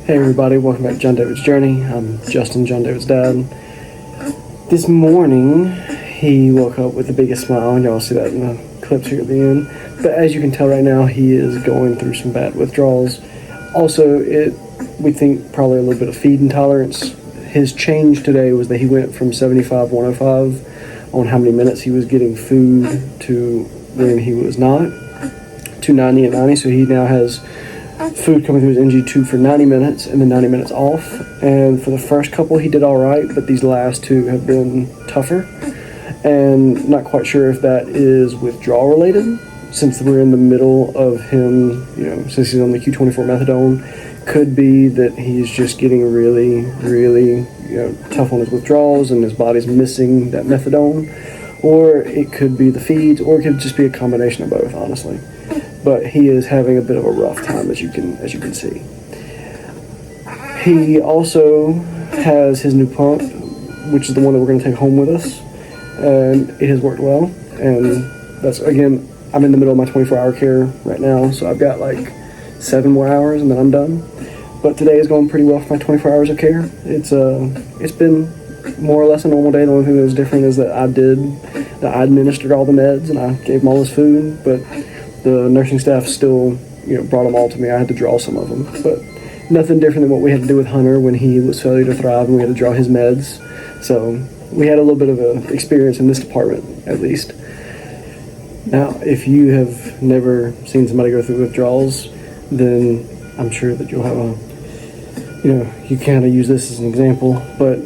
Hey everybody, welcome back to Jon David's Journey. I'm Justin, Jon David's dad. This morning, he woke up with the biggest smile, and y'all see that in the clips here at the end. But as you can tell right now, he is going through some bad withdrawals. Also, we think probably a little bit of feed intolerance. His change today was that he went from 75, 105 on how many minutes he was getting food to when he was not, to 90 and 90. So he now has food coming through his NG2 for 90 minutes and then 90 minutes off. And for the first couple, he did all right, but these last two have been tougher. And not quite sure if that is withdrawal related, since we're in the middle of him, since he's on the Q24 methadone. Could be that he's just getting really, really, tough on his withdrawals and his body's missing that methadone. Or it could be the feeds, or it could just be a combination of both, honestly. But he is having a bit of a rough time, as you can see. He also has his new pump, which is the one that we're going to take home with us, and it has worked well. And that's, again, I'm in the middle of my 24-hour care right now, so I've got like 7 more hours and then I'm done. But today is going pretty well for my 24 hours of care. It's been more or less a normal day. The only thing that was different is that I administered all the meds and I gave him all his food, but the nursing staff still, brought them all to me. I had to draw some of them, but nothing different than what we had to do with Hunter when he was failure to thrive and we had to draw his meds. So we had a little bit of an experience in this department, at least. Now, if you have never seen somebody go through withdrawals, then I'm sure that you'll have you kind of use this as an example, but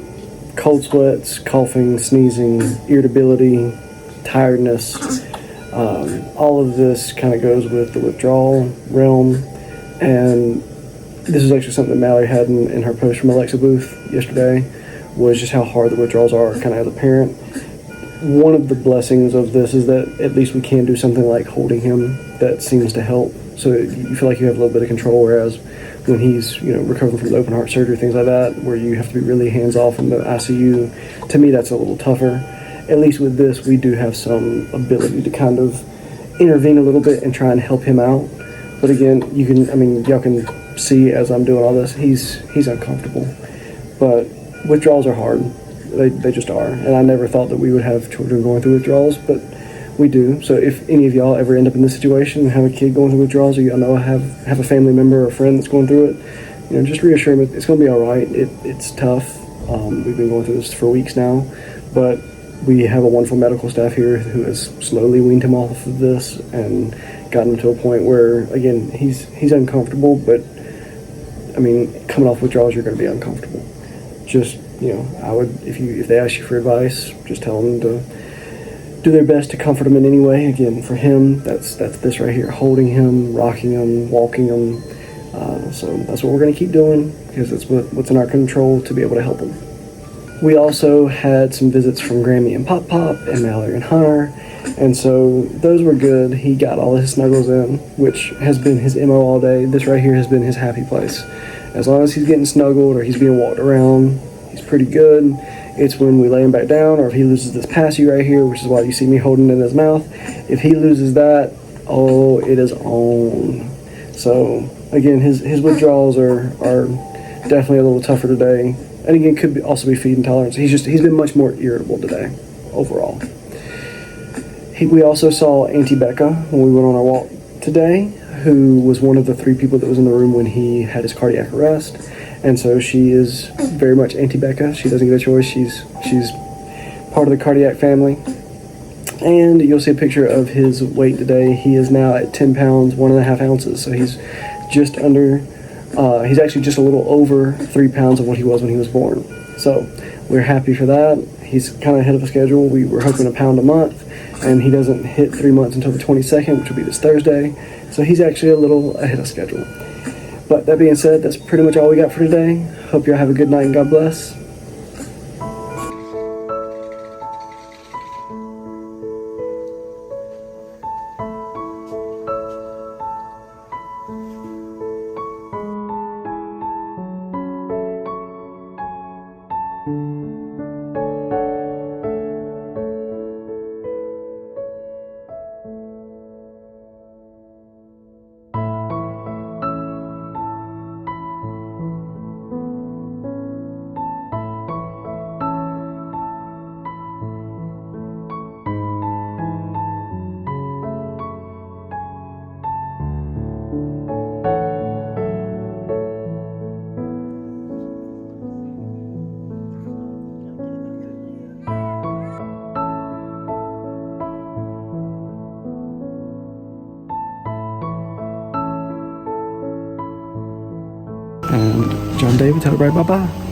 cold sweats, coughing, sneezing, irritability, tiredness, all of this kind of goes with the withdrawal realm. And this is actually something that Mallory had in her post from Alexa Booth yesterday, was just how hard the withdrawals are kind of as a parent. One of the blessings of this is that at least we can do something like holding him that seems to help. So you feel like you have a little bit of control, whereas when he's recovering from the open heart surgery, things like that, where you have to be really hands off in the ICU, to me that's a little tougher. At least with this, we do have some ability to kind of intervene a little bit and try and help him out. But again, y'all can see as I'm doing all this, he's uncomfortable. But withdrawals are hard. They just are. And I never thought that we would have children going through withdrawals, but we do. So if any of y'all ever end up in this situation and have a kid going through withdrawals, or y'all know have a family member or a friend that's going through it, just reassure them it's going to be all right. It's tough. We've been going through this for weeks now, but we have a wonderful medical staff here who has slowly weaned him off of this and gotten him to a point where, again, he's uncomfortable, but coming off withdrawals, you're going to be uncomfortable. Just, I would, if they ask you for advice, just tell them to do their best to comfort him in any way. Again, for him, that's this right here, holding him, rocking him, walking him. So that's what we're going to keep doing, because it's what's in our control to be able to help him. We also had some visits from Grammy and Pop Pop and Mallory and Hunter, and so those were good. He got all his snuggles in, which has been his MO all day. This right here has been his happy place. As long as he's getting snuggled or he's being walked around, he's pretty good. It's when we lay him back down, or if he loses this passy right here, which is why you see me holding it in his mouth. If he loses that, it is on. So again, his withdrawals are definitely a little tougher today. And again, could also be feed intolerance. He's been much more irritable today, overall. We also saw Aunty Becca when we went on our walk today, who was one of the 3 people that was in the room when he had his cardiac arrest. And so she is very much Aunty Becca. She doesn't get a choice. She's part of the cardiac family. And you'll see a picture of his weight today. He is now at 10 pounds, 1.5 ounces. So he's just under, he's actually just a little over 3 pounds of what he was when he was born. So we're happy for that. He's kind of ahead of the schedule. We were hoping 1 pound a month, and he doesn't hit 3 months until the 22nd, which will be this Thursday. So he's actually a little ahead of schedule. But that being said, that's pretty much all we got for today. Hope y'all have a good night and God bless. And Jon David, tell everybody bye-bye.